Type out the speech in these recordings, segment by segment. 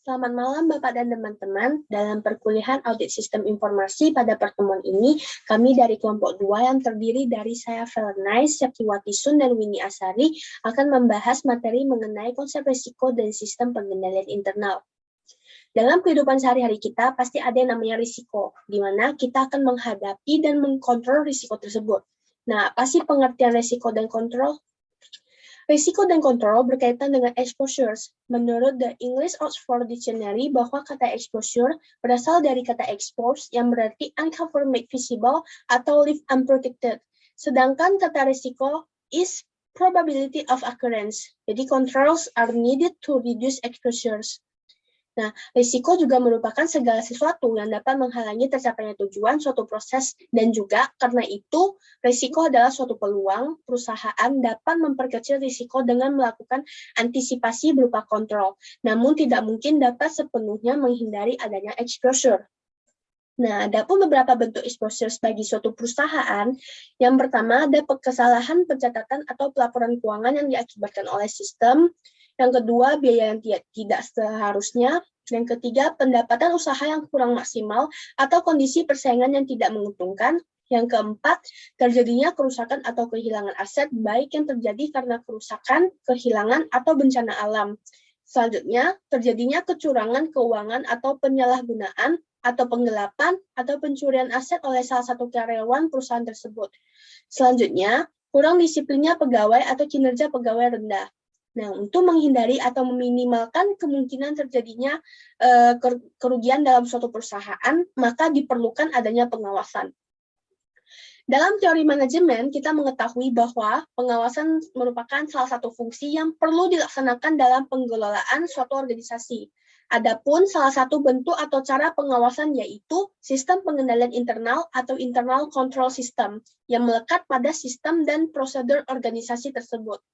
Selamat malam Bapak dan teman-teman. Dalam perkuliahan audit sistem informasi pada pertemuan ini, kami dari kelompok 2 yang terdiri dari saya Felnais, Septiwati Sun, dan Winnie Asari akan membahas materi mengenai konsep risiko dan sistem pengendalian internal. Dalam kehidupan sehari-hari kita, pasti ada yang namanya risiko, di mana kita akan menghadapi dan mengkontrol risiko tersebut. Nah, apa sih pengertian risiko dan kontrol? Risiko dan kontrol berkaitan dengan exposures. Menurut The English Oxford Dictionary, bahwa kata exposure berasal dari kata expose yang berarti uncover, make visible, atau leave unprotected. Sedangkan kata risiko is probability of occurrence. Jadi controls are needed to reduce exposures. Nah, risiko juga merupakan segala sesuatu yang dapat menghalangi tercapainya tujuan suatu proses, dan juga karena itu, risiko adalah suatu peluang perusahaan dapat memperkecil risiko dengan melakukan antisipasi berupa kontrol, namun tidak mungkin dapat sepenuhnya menghindari adanya exposure. Nah, ada pun beberapa bentuk exposure bagi suatu perusahaan. Yang pertama, ada kesalahan pencatatan atau pelaporan keuangan yang diakibatkan oleh sistem. Yang kedua, biaya yang tidak seharusnya. Yang ketiga, pendapatan usaha yang kurang maksimal atau kondisi persaingan yang tidak menguntungkan. Yang keempat, terjadinya kerusakan atau kehilangan aset, baik yang terjadi karena kerusakan, kehilangan, atau bencana alam. Selanjutnya, terjadinya kecurangan keuangan atau penyalahgunaan, atau penggelapan, atau pencurian aset oleh salah satu karyawan perusahaan tersebut. Selanjutnya, kurang disiplinnya pegawai atau kinerja pegawai rendah. Nah, untuk menghindari atau meminimalkan kemungkinan terjadinya kerugian dalam suatu perusahaan, maka diperlukan adanya pengawasan. Dalam teori manajemen, kita mengetahui bahwa pengawasan merupakan salah satu fungsi yang perlu dilaksanakan dalam pengelolaan suatu organisasi. Adapun salah satu bentuk atau cara pengawasan yaitu sistem pengendalian internal atau internal control system yang melekat pada sistem dan prosedur organisasi tersebut.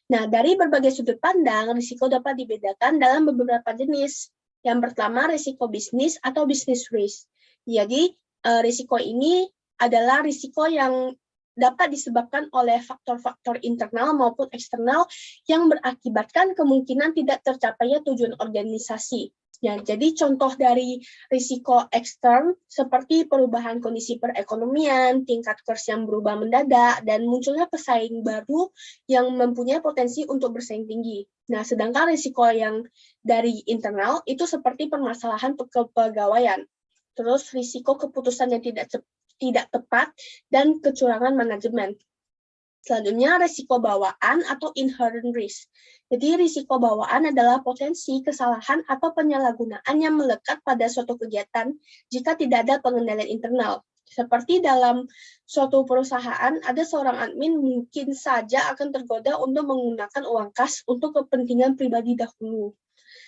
Nah, dari berbagai sudut pandang, risiko dapat dibedakan dalam beberapa jenis. Yang pertama, risiko bisnis atau business risk. Jadi, risiko ini adalah risiko yang dapat disebabkan oleh faktor-faktor internal maupun eksternal yang berakibatkan kemungkinan tidak tercapainya tujuan organisasi. Ya, jadi contoh dari risiko ekstern seperti perubahan kondisi perekonomian, tingkat kurs yang berubah mendadak, dan munculnya pesaing baru yang mempunyai potensi untuk bersaing tinggi. Nah, sedangkan risiko yang dari internal itu seperti permasalahan kepegawaian, terus risiko keputusan yang tidak tepat, dan kecurangan manajemen. Selanjutnya, risiko bawaan atau inherent risk. Jadi, risiko bawaan adalah potensi kesalahan atau penyalahgunaan yang melekat pada suatu kegiatan jika tidak ada pengendalian internal. Seperti dalam suatu perusahaan, ada seorang admin mungkin saja akan tergoda untuk menggunakan uang kas untuk kepentingan pribadi dahulu.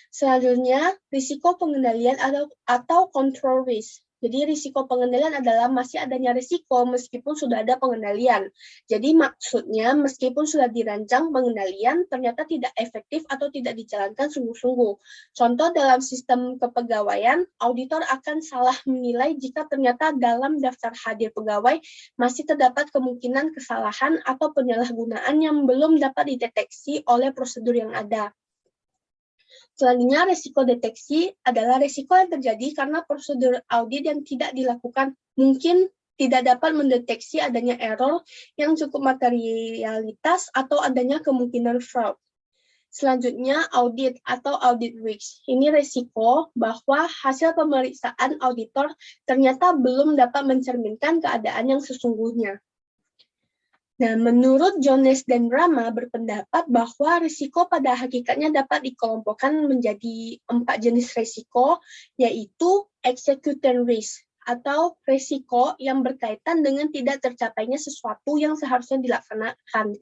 Selanjutnya, risiko pengendalian atau control risk. Jadi risiko pengendalian adalah masih adanya risiko meskipun sudah ada pengendalian. Jadi maksudnya meskipun sudah dirancang pengendalian ternyata tidak efektif atau tidak dijalankan sungguh-sungguh. Contoh dalam sistem kepegawaian, auditor akan salah menilai jika ternyata dalam daftar hadir pegawai masih terdapat kemungkinan kesalahan atau penyalahgunaan yang belum dapat dideteksi oleh prosedur yang ada. Selanjutnya, risiko deteksi adalah risiko yang terjadi karena prosedur audit yang tidak dilakukan mungkin tidak dapat mendeteksi adanya error yang cukup materialitas atau adanya kemungkinan fraud. Selanjutnya, audit atau audit risk. Ini risiko bahwa hasil pemeriksaan auditor ternyata belum dapat mencerminkan keadaan yang sesungguhnya. Nah, menurut Jones dan Rama berpendapat bahwa risiko pada hakikatnya dapat dikelompokkan menjadi 4 jenis risiko, yaitu execution risk, atau risiko yang berkaitan dengan tidak tercapainya sesuatu yang seharusnya dilaksanakan.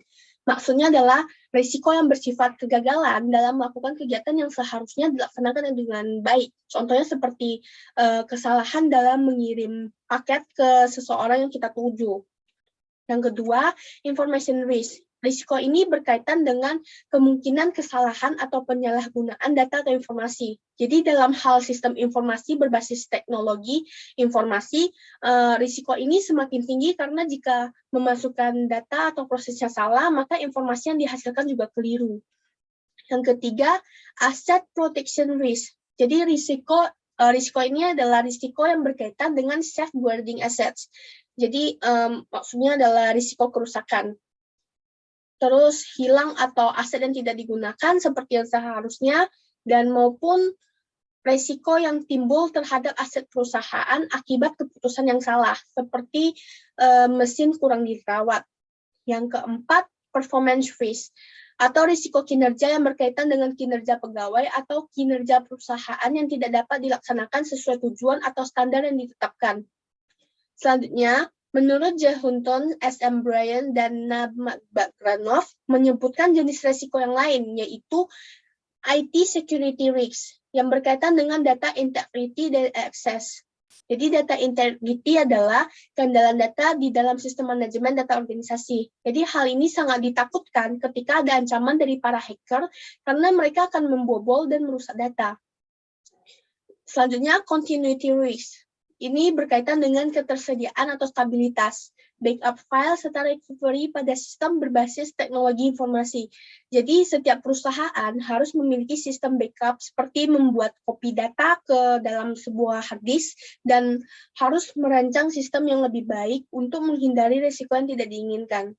Maksudnya adalah risiko yang bersifat kegagalan dalam melakukan kegiatan yang seharusnya dilaksanakan dengan baik. Contohnya seperti kesalahan dalam mengirim paket ke seseorang yang kita tuju. Yang kedua, information risk. Risiko ini berkaitan dengan kemungkinan kesalahan atau penyalahgunaan data atau informasi. Jadi dalam hal sistem informasi berbasis teknologi informasi, risiko ini semakin tinggi karena jika memasukkan data atau prosesnya salah, maka informasi yang dihasilkan juga keliru. Yang ketiga, asset protection risk. Jadi risiko ini adalah risiko yang berkaitan dengan safeguarding assets. Jadi maksudnya adalah risiko kerusakan. Terus hilang atau aset yang tidak digunakan seperti yang seharusnya, dan maupun risiko yang timbul terhadap aset perusahaan akibat keputusan yang salah, seperti mesin kurang dirawat. Yang keempat, performance risk, atau risiko kinerja yang berkaitan dengan kinerja pegawai atau kinerja perusahaan yang tidak dapat dilaksanakan sesuai tujuan atau standar yang ditetapkan. Selanjutnya, menurut J. Hunton, S. M. Bryan, dan Nahmat Bagranov menyebutkan jenis risiko yang lain, yaitu IT security risk, yang berkaitan dengan data integrity dan access. Jadi data integrity adalah keandalan data di dalam sistem manajemen data organisasi. Jadi hal ini sangat ditakutkan ketika ada ancaman dari para hacker karena mereka akan membobol dan merusak data. Selanjutnya, continuity risk. Ini berkaitan dengan ketersediaan atau stabilitas, backup file, serta recovery pada sistem berbasis teknologi informasi. Jadi, setiap perusahaan harus memiliki sistem backup seperti membuat kopi data ke dalam sebuah hard disk dan harus merancang sistem yang lebih baik untuk menghindari risiko yang tidak diinginkan.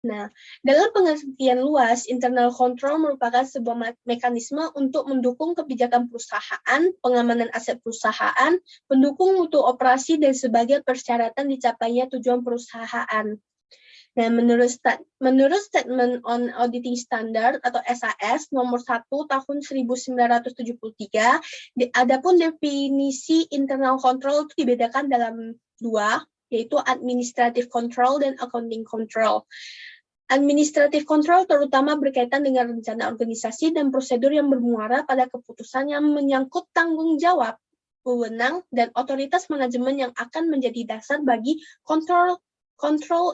Nah, dalam pengertian luas, internal control merupakan sebuah mekanisme untuk mendukung kebijakan perusahaan, pengamanan aset perusahaan, pendukung mutu operasi, dan sebagai persyaratan dicapainya tujuan perusahaan. Nah, menurut Statement on Auditing Standard atau SAS nomor 1 tahun 1973, adapun definisi internal control itu dibedakan dalam dua, yaitu administrative control dan accounting control. Administrative control terutama berkaitan dengan rencana organisasi dan prosedur yang bermuara pada keputusan yang menyangkut tanggung jawab, wewenang, dan otoritas manajemen yang akan menjadi dasar bagi kontrol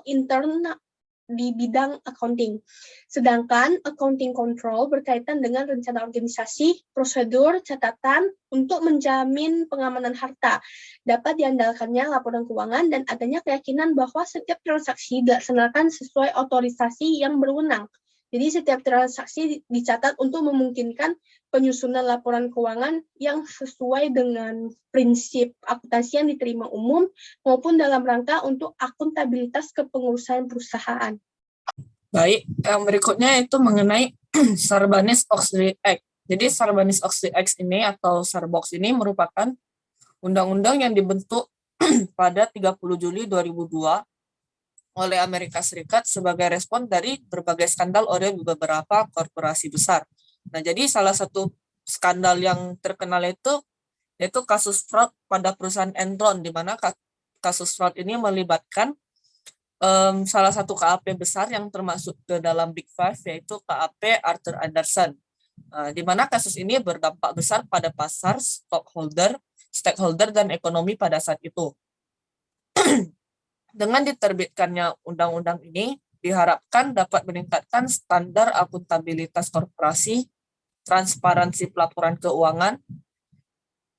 internal di bidang accounting. Sedangkan accounting control berkaitan dengan rencana organisasi, prosedur, catatan untuk menjamin pengamanan harta, dapat diandalkannya laporan keuangan, dan adanya keyakinan bahwa setiap transaksi dilaksanakan sesuai otorisasi yang berwenang. Jadi setiap transaksi dicatat untuk memungkinkan penyusunan laporan keuangan yang sesuai dengan prinsip akuntansi yang diterima umum maupun dalam rangka untuk akuntabilitas kepengurusan perusahaan. Baik, yang berikutnya itu mengenai Sarbanes-Oxley Act. Jadi Sarbanes-Oxley Act ini atau Sarbox ini merupakan undang-undang yang dibentuk pada 30 Juli 2002 oleh Amerika Serikat sebagai respon dari berbagai skandal oleh beberapa korporasi besar. Nah, jadi salah satu skandal yang terkenal itu yaitu kasus fraud pada perusahaan Enron, di mana kasus fraud ini melibatkan salah satu KAP besar yang termasuk ke dalam Big Five, yaitu KAP Arthur Andersen. Di mana kasus ini berdampak besar pada pasar, stakeholder, dan ekonomi pada saat itu. Dengan diterbitkannya undang-undang ini, diharapkan dapat meningkatkan standar akuntabilitas korporasi, transparansi pelaporan keuangan,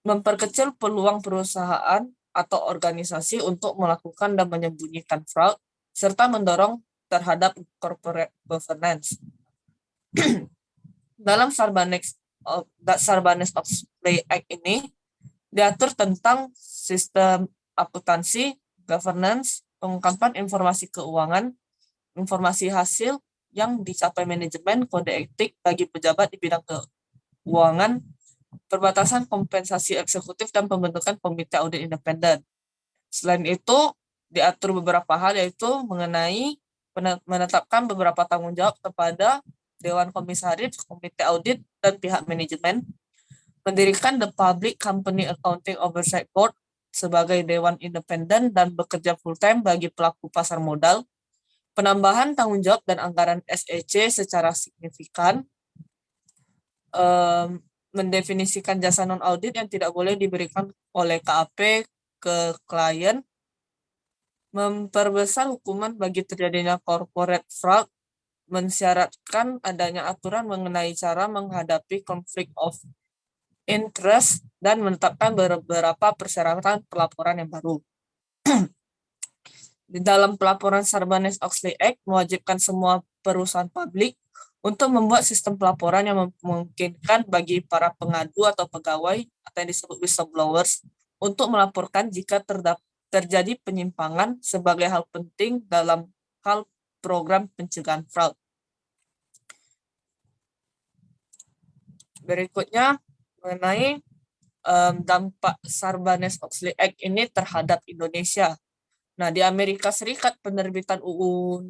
memperkecil peluang perusahaan atau organisasi untuk melakukan dan menyembunyikan fraud, serta mendorong terhadap corporate governance. Dalam Sarbanes-Oxley Act ini diatur tentang sistem akuntansi, governance, pengungkapan informasi keuangan, informasi hasil yang dicapai manajemen, kode etik bagi pejabat di bidang keuangan, perbatasan kompensasi eksekutif, dan pembentukan komite audit independen. Selain itu, diatur beberapa hal, yaitu mengenai menetapkan beberapa tanggung jawab kepada Dewan Komisaris, Komite Audit, dan pihak manajemen, mendirikan The Public Company Accounting Oversight Board sebagai dewan independen dan bekerja full-time bagi pelaku pasar modal, penambahan tanggung jawab dan anggaran SEC secara signifikan, mendefinisikan jasa non-audit yang tidak boleh diberikan oleh KAP ke klien, memperbesar hukuman bagi terjadinya corporate fraud, mensyaratkan adanya aturan mengenai cara menghadapi konflik of interest, dan menetapkan beberapa persyaratan pelaporan yang baru. Di dalam pelaporan Sarbanes-Oxley Act mewajibkan semua perusahaan publik untuk membuat sistem pelaporan yang memungkinkan bagi para pengadu atau pegawai atau yang disebut whistleblowers untuk melaporkan jika terjadi penyimpangan sebagai hal penting dalam hal program pencegahan fraud. Berikutnya mengenai dampak Sarbanes-Oxley Act ini terhadap Indonesia. Nah, di Amerika Serikat penerbitan UU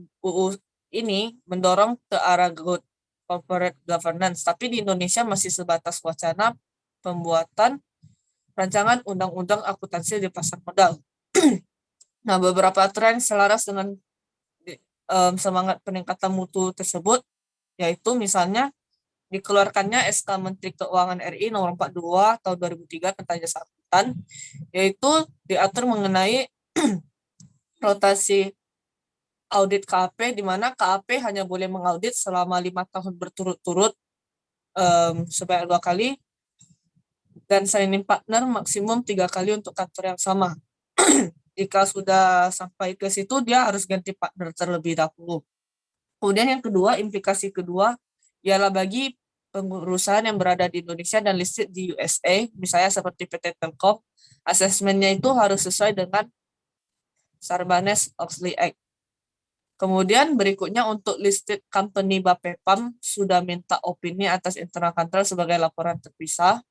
ini mendorong ke arah good corporate governance, tapi di Indonesia masih sebatas wacana pembuatan rancangan undang-undang akuntansi di pasar modal. Nah, beberapa tren selaras dengan semangat peningkatan mutu tersebut, yaitu misalnya dikeluarkannya SK Menteri Keuangan RI nomor 42 tahun 2003 tentang jasa akuntan, yaitu diatur mengenai rotasi audit KAP, di mana KAP hanya boleh mengaudit selama 5 tahun berturut-turut sebanyak 2 kali, dan signing partner maksimum 3 kali untuk kantor yang sama. Jika sudah sampai ke situ, dia harus ganti partner terlebih dahulu. Kemudian yang kedua, implikasi kedua, ialah bagi perusahaan yang berada di Indonesia dan listed di USA, misalnya seperti PT Telkom, asesmennya itu harus sesuai dengan Sarbanes-Oxley Act. Kemudian berikutnya untuk listed company Bapepam sudah minta opini atas internal control sebagai laporan terpisah.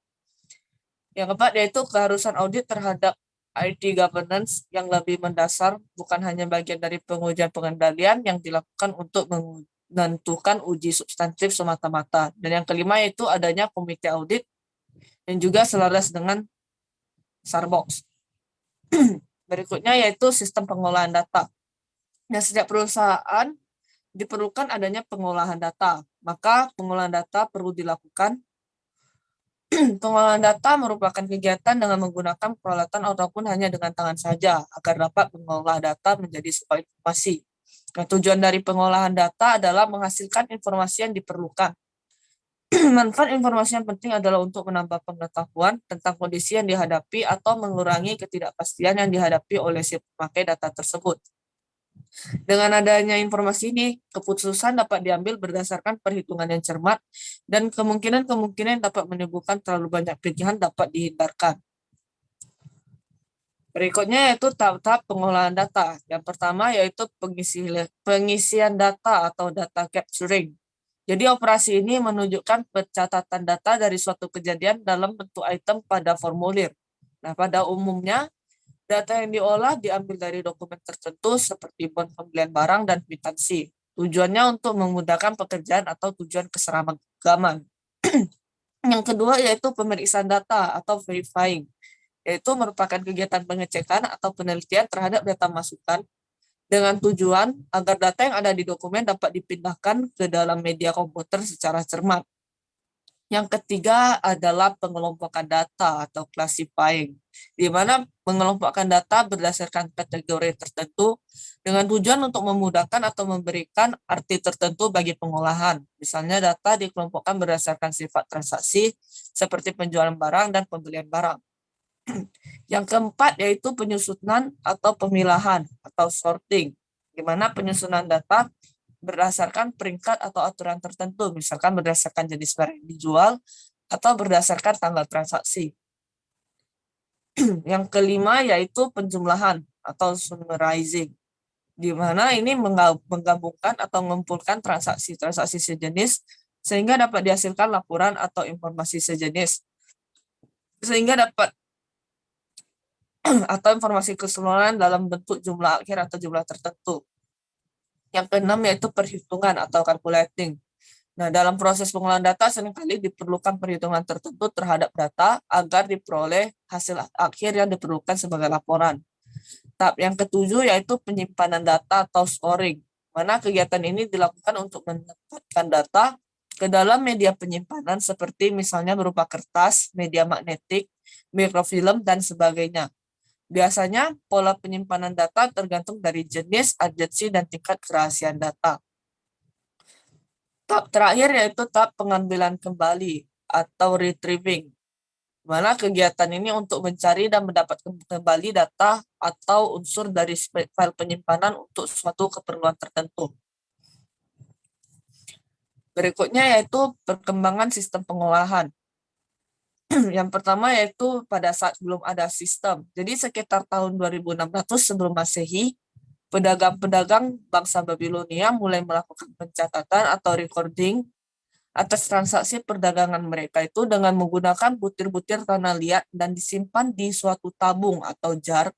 Yang keempat yaitu keharusan audit terhadap IT governance yang lebih mendasar, bukan hanya bagian dari pengujian pengendalian yang dilakukan untuk menentukan uji substantif semata-mata. Dan yang kelima yaitu adanya komite audit yang juga selaras dengan Sarbox. Berikutnya yaitu sistem pengolahan data. Nah, setiap perusahaan diperlukan adanya pengolahan data, maka pengolahan data perlu dilakukan. Pengolahan data merupakan kegiatan dengan menggunakan peralatan ataupun hanya dengan tangan saja agar dapat mengolah data menjadi sebuah informasi. Nah, tujuan dari pengolahan data adalah menghasilkan informasi yang diperlukan. Manfaat informasi yang penting adalah untuk menambah pengetahuan tentang kondisi yang dihadapi atau mengurangi ketidakpastian yang dihadapi oleh si pemakai data tersebut. Dengan adanya informasi ini, keputusan dapat diambil berdasarkan perhitungan yang cermat dan kemungkinan-kemungkinan yang dapat menimbulkan terlalu banyak pilihan dapat dihindarkan. Berikutnya yaitu tahap-tahap pengolahan data. Yang pertama yaitu pengisian data atau data capturing. Jadi operasi ini menunjukkan pencatatan data dari suatu kejadian dalam bentuk item pada formulir. Nah, pada umumnya data yang diolah diambil dari dokumen tertentu seperti bond pembelian barang dan kwitansi. Tujuannya untuk memudahkan pekerjaan atau tujuan keseragaman. Yang kedua yaitu pemeriksaan data atau verifying, yaitu merupakan kegiatan pengecekan atau penelitian terhadap data masukan dengan tujuan agar data yang ada di dokumen dapat dipindahkan ke dalam media komputer secara cermat. Yang ketiga adalah pengelompokan data atau classifying, di mana mengelompokkan data berdasarkan kategori tertentu dengan tujuan untuk memudahkan atau memberikan arti tertentu bagi pengolahan. Misalnya data dikelompokkan berdasarkan sifat transaksi seperti penjualan barang dan pembelian barang. Yang keempat yaitu penyusunan atau pemilahan atau sorting, di mana penyusunan data berdasarkan peringkat atau aturan tertentu, misalkan berdasarkan jenis barang yang dijual atau berdasarkan tanggal transaksi. Yang kelima yaitu penjumlahan atau summarizing, di mana ini menggabungkan atau mengumpulkan transaksi-transaksi sejenis sehingga dapat dihasilkan laporan atau informasi sejenis, sehingga dapat atau informasi keseluruhan dalam bentuk jumlah akhir atau jumlah tertentu. Yang keenam yaitu perhitungan atau calculating. Nah, dalam proses pengolahan data seringkali diperlukan perhitungan tertentu terhadap data agar diperoleh hasil akhir yang diperlukan sebagai laporan. Tahap yang ketujuh yaitu penyimpanan data atau storing, mana kegiatan ini dilakukan untuk menempatkan data ke dalam media penyimpanan seperti misalnya berupa kertas, media magnetik, mikrofilm, dan sebagainya. Biasanya pola penyimpanan data tergantung dari jenis, agensi, dan tingkat kerahasiaan data. Tahap terakhir yaitu tahap pengambilan kembali atau retrieving, mana kegiatan ini untuk mencari dan mendapatkan kembali data atau unsur dari file penyimpanan untuk suatu keperluan tertentu. Berikutnya yaitu perkembangan sistem pengolahan. Yang pertama yaitu pada saat belum ada sistem. Jadi sekitar tahun 2600 sebelum Masehi, pedagang-pedagang bangsa Babilonia mulai melakukan pencatatan atau recording atas transaksi perdagangan mereka itu dengan menggunakan butir-butir tanah liat dan disimpan di suatu tabung atau jar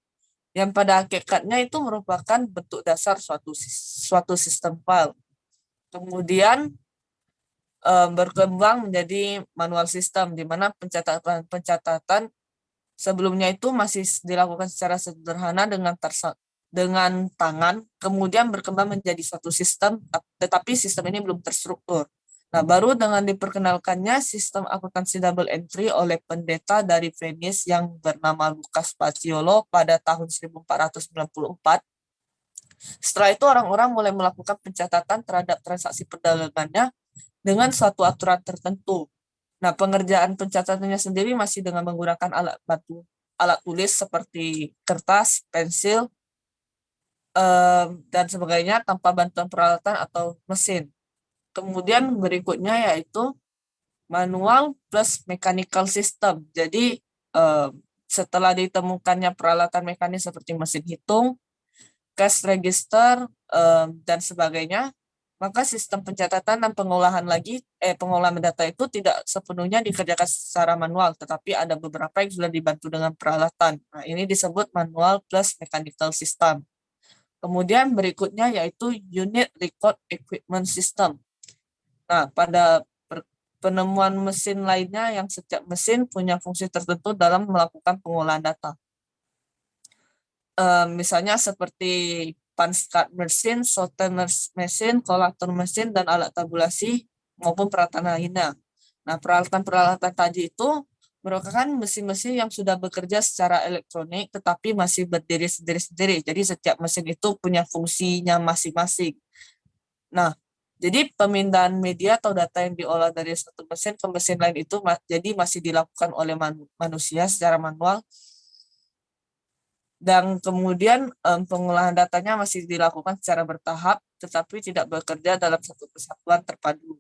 yang pada hakikatnya itu merupakan bentuk dasar suatu sistem file. Kemudian berkembang menjadi manual system di mana pencatatan sebelumnya itu masih dilakukan secara sederhana dengan tangan, kemudian berkembang menjadi suatu sistem, tetapi sistem ini belum terstruktur. Nah, baru dengan diperkenalkannya sistem akuntansi double entry oleh pendeta dari Venice yang bernama Lucas Paciolo pada tahun 1494. Setelah itu orang-orang mulai melakukan pencatatan terhadap transaksi perdagangannya dengan suatu aturan tertentu. Nah, pengerjaan pencatatannya sendiri masih dengan menggunakan alat tulis seperti kertas, pensil, dan sebagainya tanpa bantuan peralatan atau mesin. Kemudian berikutnya yaitu manual plus mechanical system. Jadi setelah ditemukannya peralatan mekanis seperti mesin hitung, cash register, dan sebagainya, maka sistem pencatatan dan pengolahan data itu tidak sepenuhnya dikerjakan secara manual, tetapi ada beberapa yang sudah dibantu dengan peralatan. Nah, ini disebut manual plus mechanical system. Kemudian berikutnya yaitu unit record equipment system. Nah, pada penemuan mesin lainnya yang setiap mesin punya fungsi tertentu dalam melakukan pengolahan data. Misalnya seperti punch card mesin, sorter mesin, collator mesin, dan alat tabulasi maupun peralatan lainnya. Nah, peralatan-peralatan tadi itu merupakan mesin-mesin yang sudah bekerja secara elektronik tetapi masih berdiri sendiri-sendiri. Jadi setiap mesin itu punya fungsinya masing-masing. Nah, jadi pemindahan media atau data yang diolah dari satu mesin ke mesin lain itu jadi masih dilakukan oleh manusia secara manual, dan kemudian pengolahan datanya masih dilakukan secara bertahap tetapi tidak bekerja dalam satu kesatuan terpadu.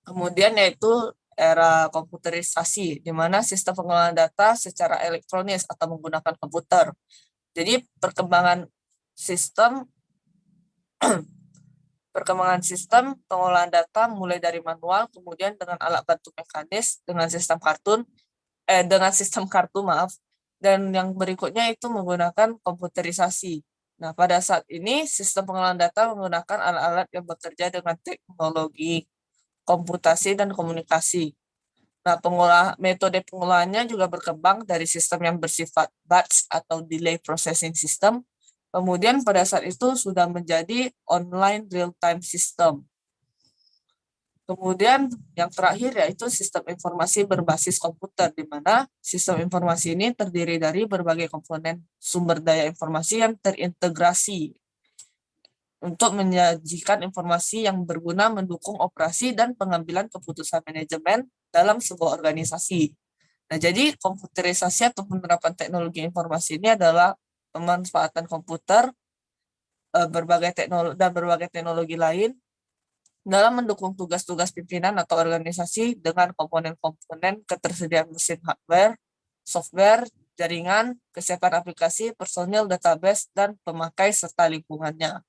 Kemudian yaitu era komputerisasi, di mana sistem pengolahan data secara elektronis atau menggunakan komputer. Jadi perkembangan sistem pengolahan data mulai dari manual, kemudian dengan alat bantu mekanis, dengan sistem kartu, dan yang berikutnya itu menggunakan komputerisasi. Nah, pada saat ini sistem pengolahan data menggunakan alat-alat yang bekerja dengan teknologi komputasi dan komunikasi. Nah, metode pengolahannya juga berkembang dari sistem yang bersifat batch atau delay processing system. Kemudian pada saat itu sudah menjadi online real-time system. Kemudian yang terakhir yaitu sistem informasi berbasis komputer, di mana sistem informasi ini terdiri dari berbagai komponen sumber daya informasi yang terintegrasi untuk menyajikan informasi yang berguna mendukung operasi dan pengambilan keputusan manajemen dalam sebuah organisasi. Nah, jadi komputerisasi atau penerapan teknologi informasi ini adalah pemanfaatan komputer berbagai teknologi lain dalam mendukung tugas-tugas pimpinan atau organisasi dengan komponen-komponen ketersediaan mesin hardware, software, jaringan, kesiapan aplikasi, personil, database, dan pemakai serta lingkungannya.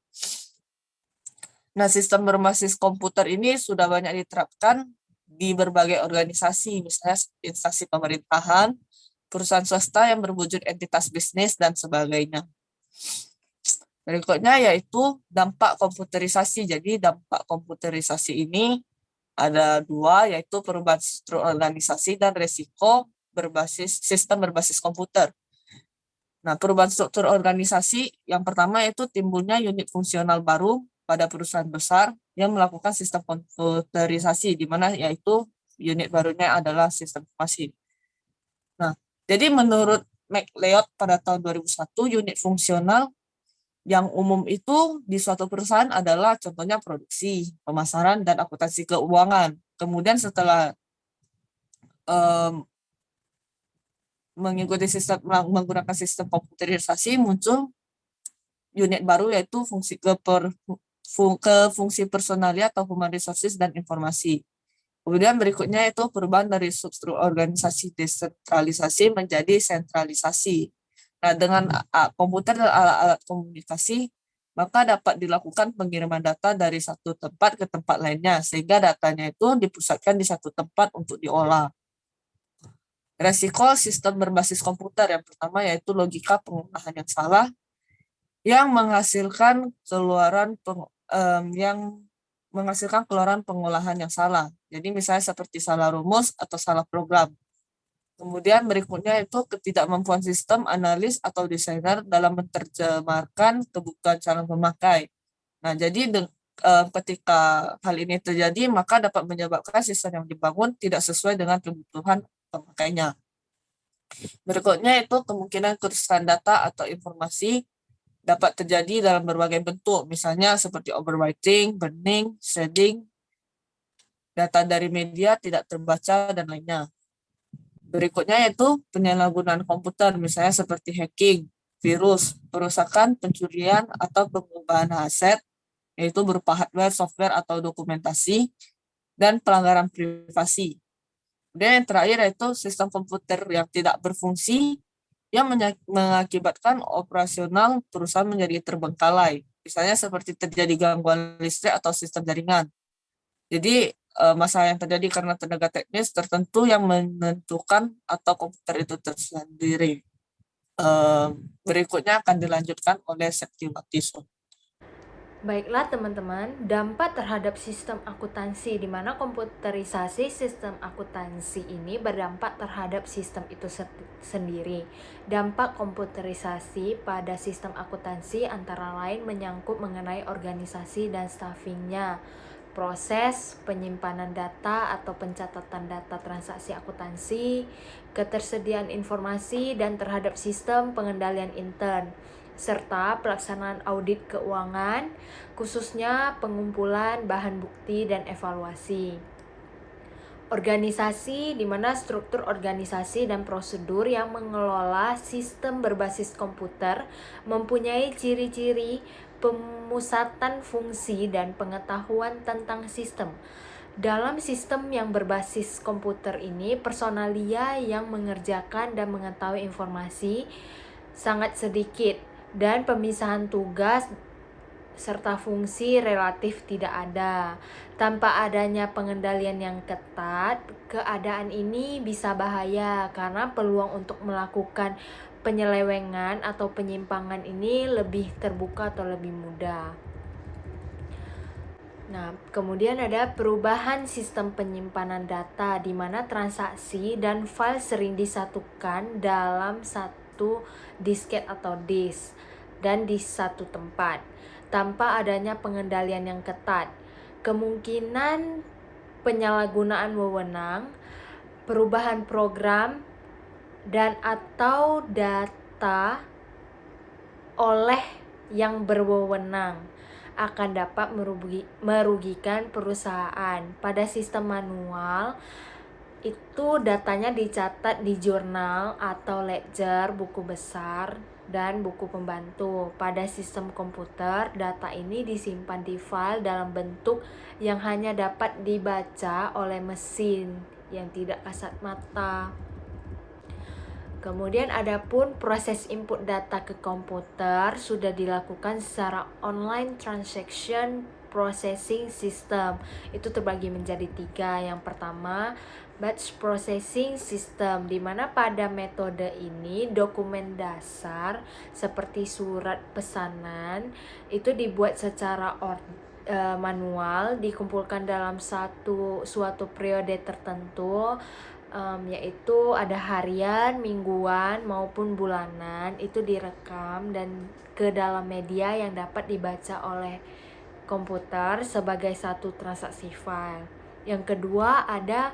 Nah, sistem berbasis komputer ini sudah banyak diterapkan di berbagai organisasi, misalnya instansi pemerintahan, perusahaan swasta yang berwujud entitas bisnis, dan sebagainya. Berikutnya yaitu dampak komputerisasi. Jadi dampak komputerisasi ini ada dua, yaitu perubahan struktur organisasi dan risiko sistem berbasis komputer. Nah, perubahan struktur organisasi yang pertama yaitu timbulnya unit fungsional baru pada perusahaan besar yang melakukan sistem komputerisasi, di mana yaitu unit barunya adalah sistem informasi. Nah, jadi menurut McLeod pada tahun 2001, unit fungsional yang umum itu di suatu perusahaan adalah contohnya produksi, pemasaran, dan akuntansi keuangan. Kemudian setelah menggunakan sistem komputerisasi, muncul unit baru yaitu ke fungsi personalia atau human resources dan informasi. Kemudian berikutnya itu perubahan dari struktur organisasi desentralisasi menjadi sentralisasi. Nah, dengan komputer dan alat-alat komunikasi, maka dapat dilakukan pengiriman data dari satu tempat ke tempat lainnya, sehingga datanya itu dipusatkan di satu tempat untuk diolah. Resiko sistem berbasis komputer yang pertama yaitu logika pengolahan yang salah, yang menghasilkan keluaran pengolahan yang salah. Jadi misalnya seperti salah rumus atau salah program. Kemudian berikutnya itu ketidakmampuan sistem, analis, atau desainer dalam menerjemahkan kebutuhan calon pemakai. Nah, jadi ketika hal ini terjadi, maka dapat menyebabkan sistem yang dibangun tidak sesuai dengan kebutuhan pemakainya. Berikutnya itu kemungkinan kerusakan data atau informasi dapat terjadi dalam berbagai bentuk, misalnya seperti overwriting, burning, shredding, data dari media tidak terbaca, dan lainnya. Berikutnya yaitu penyalahgunaan komputer, misalnya seperti hacking, virus, perusakan, pencurian, atau pengubahan aset, yaitu berupa hardware, software, atau dokumentasi, dan pelanggaran privasi. Kemudian yang terakhir yaitu sistem komputer yang tidak berfungsi, yang mengakibatkan operasional perusahaan menjadi terbengkalai. Misalnya seperti terjadi gangguan listrik atau sistem jaringan. Jadi masalah yang terjadi karena tenaga teknis tertentu yang menentukan atau komputer itu tersendiri. Berikutnya akan dilanjutkan oleh Septiwati. Baiklah teman-teman, dampak terhadap sistem akuntansi di mana komputerisasi sistem akuntansi ini berdampak terhadap sistem itu sendiri. Dampak komputerisasi pada sistem akuntansi antara lain menyangkut mengenai organisasi dan staffingnya, proses penyimpanan data atau pencatatan data transaksi akuntansi, ketersediaan informasi dan terhadap sistem pengendalian intern, serta pelaksanaan audit keuangan, khususnya pengumpulan bahan bukti dan evaluasi. Organisasi di mana struktur organisasi dan prosedur yang mengelola sistem berbasis komputer mempunyai ciri-ciri pemusatan fungsi dan pengetahuan tentang sistem. Dalam sistem yang berbasis komputer ini, personalia yang mengerjakan dan mengetahui informasi sangat sedikit, dan pemisahan tugas serta fungsi relatif tidak ada. Tanpa adanya pengendalian yang ketat, keadaan ini bisa bahaya karena peluang untuk melakukan penyelewengan atau penyimpangan ini lebih terbuka atau lebih mudah. Nah, kemudian ada perubahan sistem penyimpanan data di mana transaksi dan file sering disatukan dalam satu disket atau disk dan di satu tempat tanpa adanya pengendalian yang ketat. Kemungkinan penyalahgunaan wewenang, perubahan program dan atau data oleh yang berwenang akan dapat merugikan perusahaan. Pada sistem manual, itu datanya dicatat di jurnal atau ledger, buku besar, dan buku pembantu. Pada sistem komputer, data ini disimpan di file dalam bentuk yang hanya dapat dibaca oleh mesin yang tidak kasat mata. Kemudian adapun proses input data ke komputer sudah dilakukan secara online transaction processing system. Itu terbagi menjadi 3. Yang pertama, batch processing system, di mana pada metode ini dokumen dasar seperti surat pesanan itu dibuat secara manual, dikumpulkan dalam suatu periode tertentu, yaitu ada harian, mingguan maupun bulanan, itu direkam dan ke dalam media yang dapat dibaca oleh komputer sebagai satu transaksi file. Yang kedua ada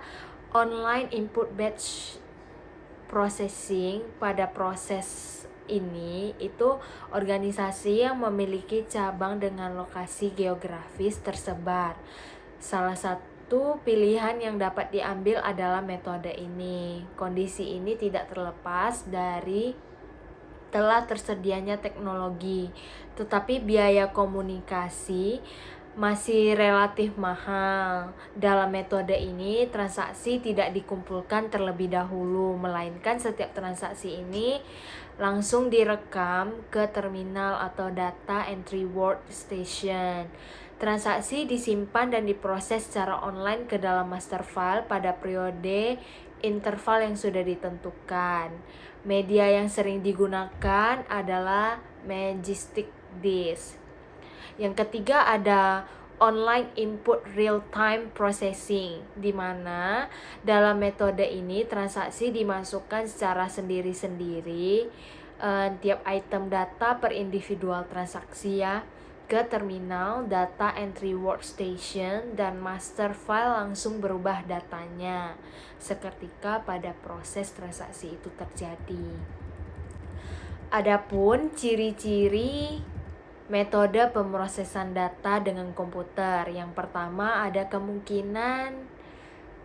online input batch processing. Pada proses ini itu organisasi yang memiliki cabang dengan lokasi geografis tersebar. Salah satu pilihan yang dapat diambil adalah metode ini. Kondisi ini tidak terlepas dari telah tersedianya teknologi, tetapi biaya komunikasi masih relatif mahal. Dalam metode ini, transaksi tidak dikumpulkan terlebih dahulu, melainkan setiap transaksi ini langsung direkam ke terminal atau data entry workstation. Transaksi disimpan dan diproses secara online ke dalam master file pada periode interval yang sudah ditentukan. Media yang sering digunakan adalah Majestic Disk. Yang ketiga ada online input real-time processing, di mana dalam metode ini transaksi dimasukkan secara sendiri-sendiri, tiap item data per individual transaksi ya, ke terminal data entry workstation, dan master file langsung berubah datanya seketika pada proses transaksi itu terjadi. Adapun ciri-ciri metode pemrosesan data dengan komputer. Yang pertama, ada kemungkinan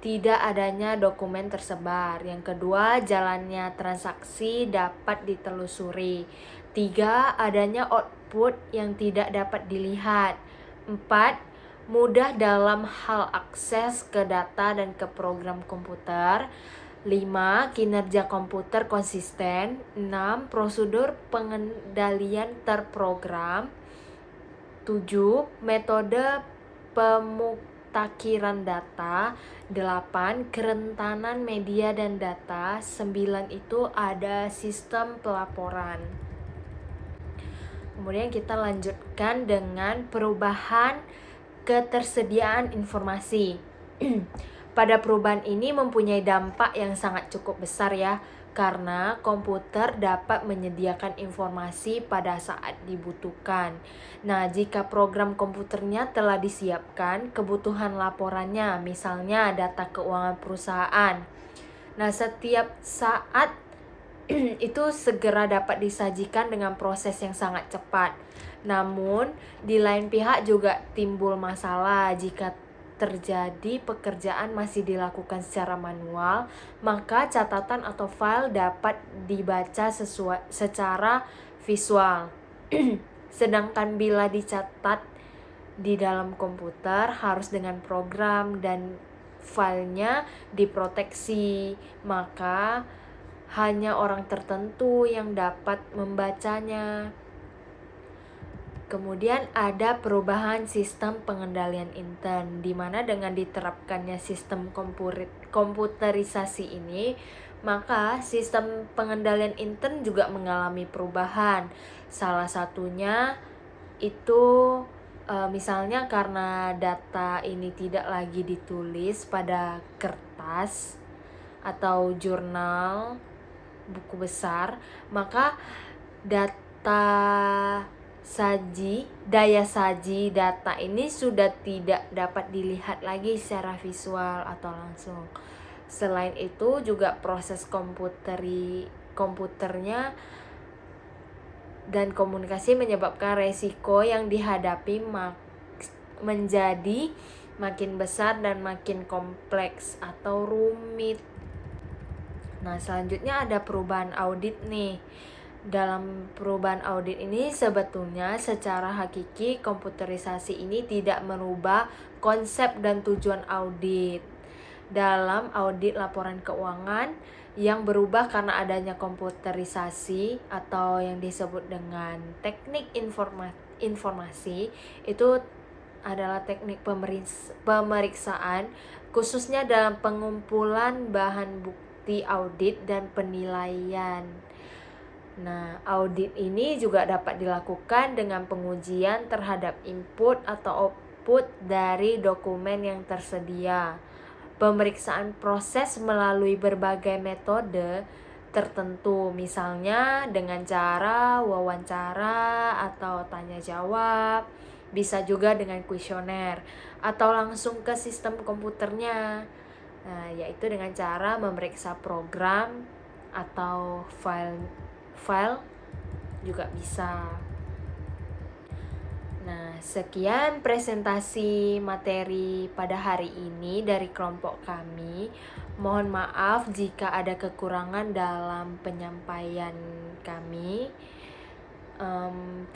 tidak adanya dokumen tersebar. Yang kedua, jalannya transaksi dapat ditelusuri. 3, adanya output yang tidak dapat dilihat. 4, mudah dalam hal akses ke data dan ke program komputer. 5, kinerja komputer konsisten. 6, prosedur pengendalian terprogram. 7, metode pemutakhiran data. 8, kerentanan media dan data. 9, itu ada sistem pelaporan. Kemudian kita lanjutkan dengan perubahan ketersediaan informasi. Pada perubahan ini mempunyai dampak yang sangat cukup besar ya, karena komputer dapat menyediakan informasi pada saat dibutuhkan. Nah, jika program komputernya telah disiapkan, kebutuhan laporannya, misalnya data keuangan perusahaan. Nah, setiap saat itu segera dapat disajikan dengan proses yang sangat cepat. Namun, di lain pihak juga timbul masalah jika terjadi pekerjaan masih dilakukan secara manual, maka catatan atau file dapat dibaca secara visual. Sedangkan bila dicatat di dalam komputer harus dengan program dan filenya diproteksi, maka hanya orang tertentu yang dapat membacanya. Kemudian ada perubahan sistem pengendalian intern, di mana dengan diterapkannya sistem komputerisasi ini, maka sistem pengendalian intern juga mengalami perubahan. Salah satunya itu misalnya karena data ini tidak lagi ditulis pada kertas atau jurnal buku besar, maka daya saji data ini sudah tidak dapat dilihat lagi secara visual atau langsung. Selain itu juga proses komputernya dan komunikasi menyebabkan resiko yang dihadapi menjadi makin besar dan makin kompleks atau rumit. Nah, selanjutnya ada perubahan audit nih. Dalam perubahan audit ini sebetulnya secara hakiki komputerisasi ini tidak merubah konsep dan tujuan audit. Dalam audit laporan keuangan yang berubah karena adanya komputerisasi atau yang disebut dengan teknik informasi, itu adalah teknik pemeriksaan khususnya dalam pengumpulan bahan bukti audit dan penilaian. Nah, audit ini juga dapat dilakukan dengan pengujian terhadap input atau output dari dokumen yang tersedia. Pemeriksaan proses melalui berbagai metode tertentu, misalnya dengan cara wawancara atau tanya jawab, bisa juga dengan kuesioner atau langsung ke sistem komputernya. Nah, yaitu dengan cara memeriksa program atau file juga bisa. Nah, sekian presentasi materi pada hari ini dari kelompok kami. Mohon maaf jika ada kekurangan dalam penyampaian kami.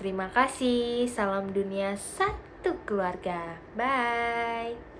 Terima kasih. Salam dunia satu keluarga. Bye.